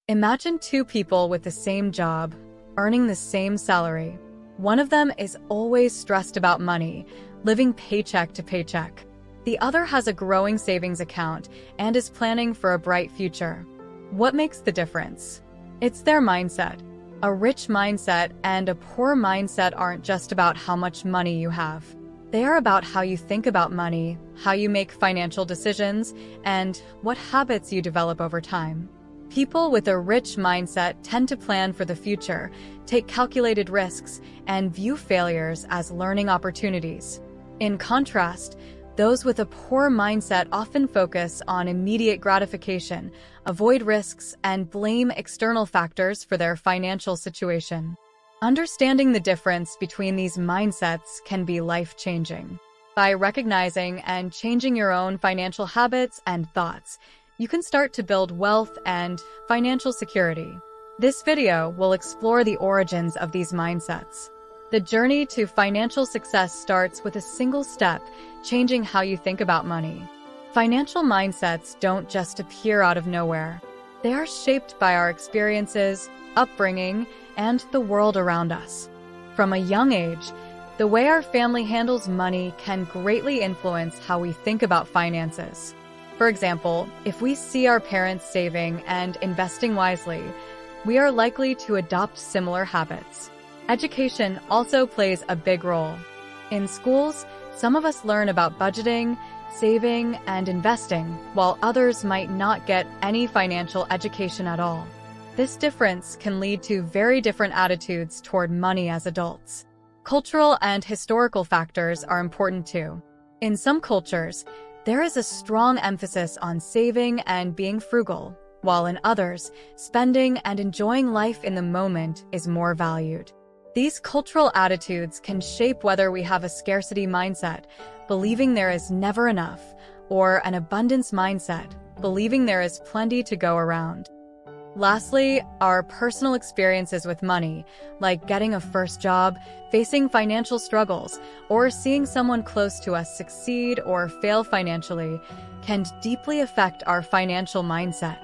Imagine two people with the same job, earning the same salary. One of them is always stressed about money, living paycheck to paycheck. The other has a growing savings account and is planning for a bright future. What makes the difference? It's their mindset. A rich mindset and a poor mindset aren't just about how much money you have. They are about how you think about money, how you make financial decisions, and what habits you develop over time. People with a rich mindset tend to plan for the future, take calculated risks, and view failures as learning opportunities. In contrast, those with a poor mindset often focus on immediate gratification, avoid risks, and blame external factors for their financial situation. Understanding the difference between these mindsets can be life-changing. By recognizing and changing your own financial habits and thoughts, you can start to build wealth and financial security. This video will explore the origins of these mindsets. The journey to financial success starts with a single step, changing how you think about money. Financial mindsets don't just appear out of nowhere. They are shaped by our experiences, upbringing, and the world around us. From a young age, the way our family handles money can greatly influence how we think about finances. For example, if we see our parents saving and investing wisely, we are likely to adopt similar habits. Education also plays a big role. In schools, some of us learn about budgeting, saving, and investing, while others might not get any financial education at all. This difference can lead to very different attitudes toward money as adults. Cultural and historical factors are important too. In some cultures, there is a strong emphasis on saving and being frugal, while in others, spending and enjoying life in the moment is more valued. These cultural attitudes can shape whether we have a scarcity mindset, believing there is never enough, or an abundance mindset, believing there is plenty to go around. Lastly, our personal experiences with money, like getting a first job, facing financial struggles, or seeing someone close to us succeed or fail financially, can deeply affect our financial mindset.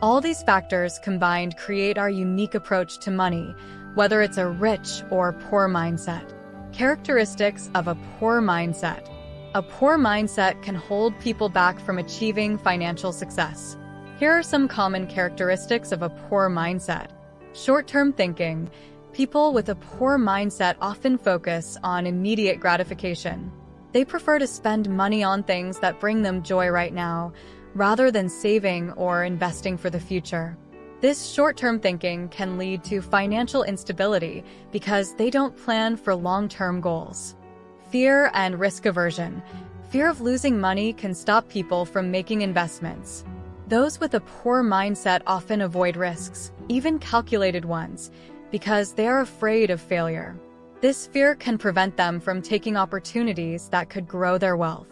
All these factors combined create our unique approach to money, whether it's a rich or poor mindset. Characteristics of a poor mindset. A poor mindset can hold people back from achieving financial success. Here are some common characteristics of a poor mindset. Short-term thinking. People with a poor mindset often focus on immediate gratification. They prefer to spend money on things that bring them joy right now, rather than saving or investing for the future. This short-term thinking can lead to financial instability because they don't plan for long-term goals. Fear and risk aversion. Fear of losing money can stop people from making investments. Those with a poor mindset often avoid risks, even calculated ones, because they are afraid of failure. This fear can prevent them from taking opportunities that could grow their wealth.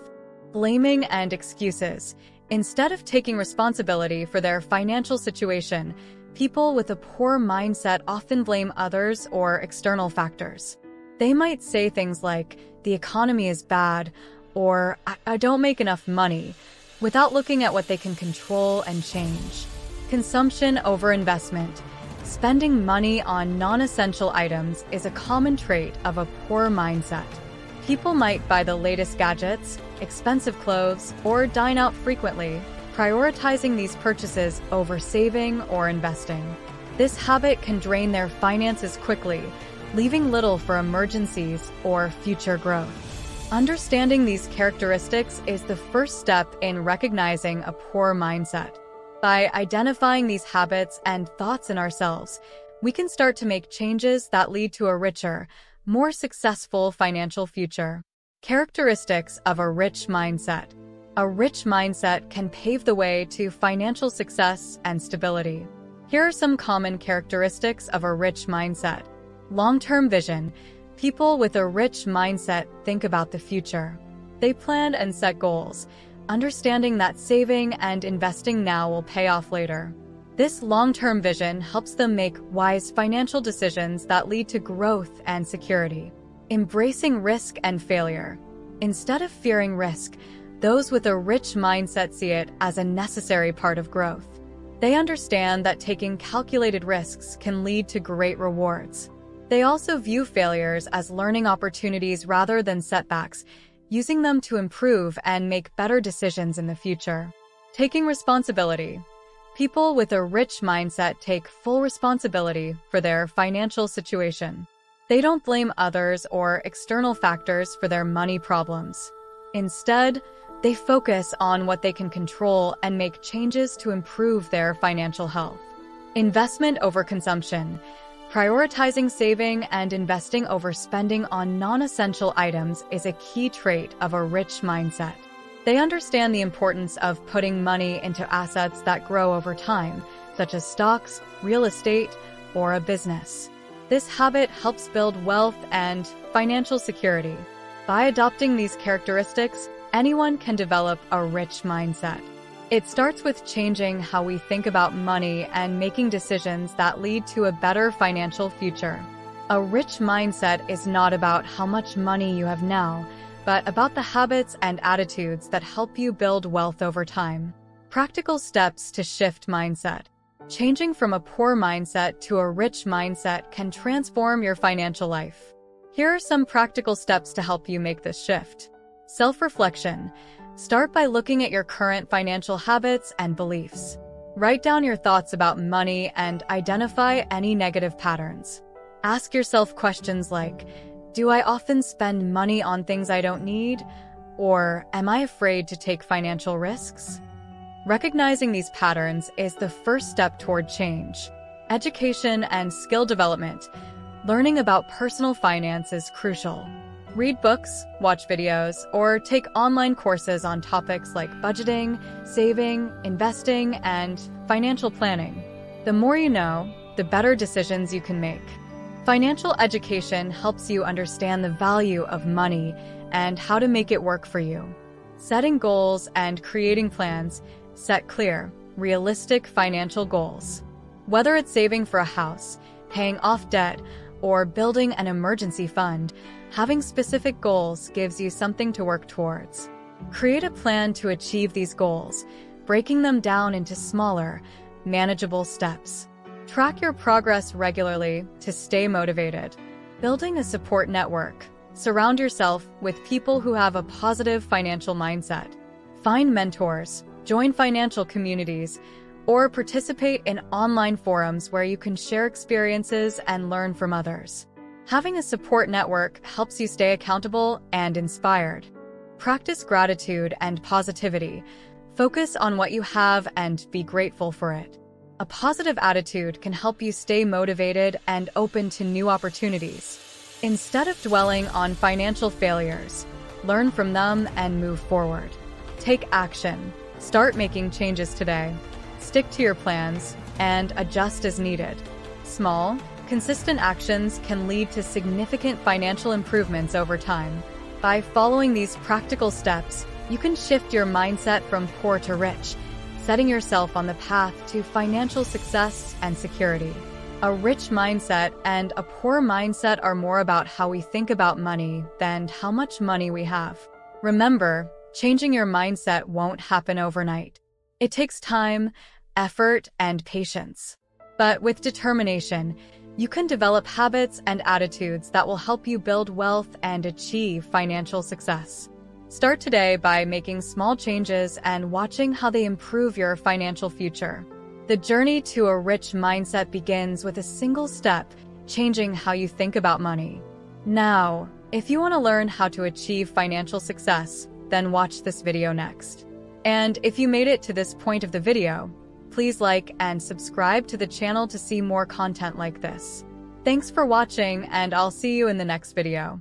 Blaming and excuses. Instead of taking responsibility for their financial situation, people with a poor mindset often blame others or external factors. They might say things like, "The economy is bad," or "I don't make enough money," without looking at what they can control and change. Consumption over investment. Spending money on non-essential items is a common trait of a poor mindset. People might buy the latest gadgets, expensive clothes, or dine out frequently, prioritizing these purchases over saving or investing. This habit can drain their finances quickly, leaving little for emergencies or future growth. Understanding these characteristics is the first step in recognizing a poor mindset. By identifying these habits and thoughts in ourselves, we can start to make changes that lead to a richer, more successful financial future. Characteristics of a rich mindset. A rich mindset can pave the way to financial success and stability. Here are some common characteristics of a rich mindset. Long-term vision. People with a rich mindset think about the future. They plan and set goals, understanding that saving and investing now will pay off later. This long-term vision helps them make wise financial decisions that lead to growth and security. Embracing risk and failure. Instead of fearing risk, those with a rich mindset see it as a necessary part of growth. They understand that taking calculated risks can lead to great rewards. They also view failures as learning opportunities rather than setbacks, using them to improve and make better decisions in the future. Taking responsibility. People with a rich mindset take full responsibility for their financial situation. They don't blame others or external factors for their money problems. Instead, they focus on what they can control and make changes to improve their financial health. Investment over consumption. Prioritizing saving and investing over spending on non-essential items is a key trait of a rich mindset. They understand the importance of putting money into assets that grow over time, such as stocks, real estate, or a business. This habit helps build wealth and financial security. By adopting these characteristics, anyone can develop a rich mindset. It starts with changing how we think about money and making decisions that lead to a better financial future. A rich mindset is not about how much money you have now, but about the habits and attitudes that help you build wealth over time. Practical steps to shift mindset. Changing from a poor mindset to a rich mindset can transform your financial life. Here are some practical steps to help you make this shift. Self-reflection. Start by looking at your current financial habits and beliefs. Write down your thoughts about money and identify any negative patterns. Ask yourself questions like, do I often spend money on things I don't need? Or am I afraid to take financial risks? Recognizing these patterns is the first step toward change. Education and skill development. Learning about personal finance is crucial. Read books, watch videos, or take online courses on topics like budgeting, saving, investing, and financial planning. The more you know, the better decisions you can make. Financial education helps you understand the value of money and how to make it work for you. Setting goals and creating plans. Set clear, realistic financial goals. Whether it's saving for a house, paying off debt, or building an emergency fund, having specific goals gives you something to work towards. Create a plan to achieve these goals, breaking them down into smaller, manageable steps. Track your progress regularly to stay motivated. Building a support network. Surround yourself with people who have a positive financial mindset. Find mentors, join financial communities, or participate in online forums where you can share experiences and learn from others. Having a support network helps you stay accountable and inspired. Practice gratitude and positivity. Focus on what you have and be grateful for it. A positive attitude can help you stay motivated and open to new opportunities. Instead of dwelling on financial failures, learn from them and move forward. Take action. Start making changes today. Stick to your plans and adjust as needed. Small, consistent actions can lead to significant financial improvements over time. By following these practical steps, you can shift your mindset from poor to rich, setting yourself on the path to financial success and security. A rich mindset and a poor mindset are more about how we think about money than how much money we have. Remember, changing your mindset won't happen overnight. It takes time, effort, and patience. But with determination, you can develop habits and attitudes that will help you build wealth and achieve financial success. Start today by making small changes and watching how they improve your financial future. The journey to a rich mindset begins with a single step, changing how you think about money. Now, if you want to learn how to achieve financial success, then watch this video next. And if you made it to this point of the video, please like and subscribe to the channel to see more content like this. Thanks for watching, and I'll see you in the next video.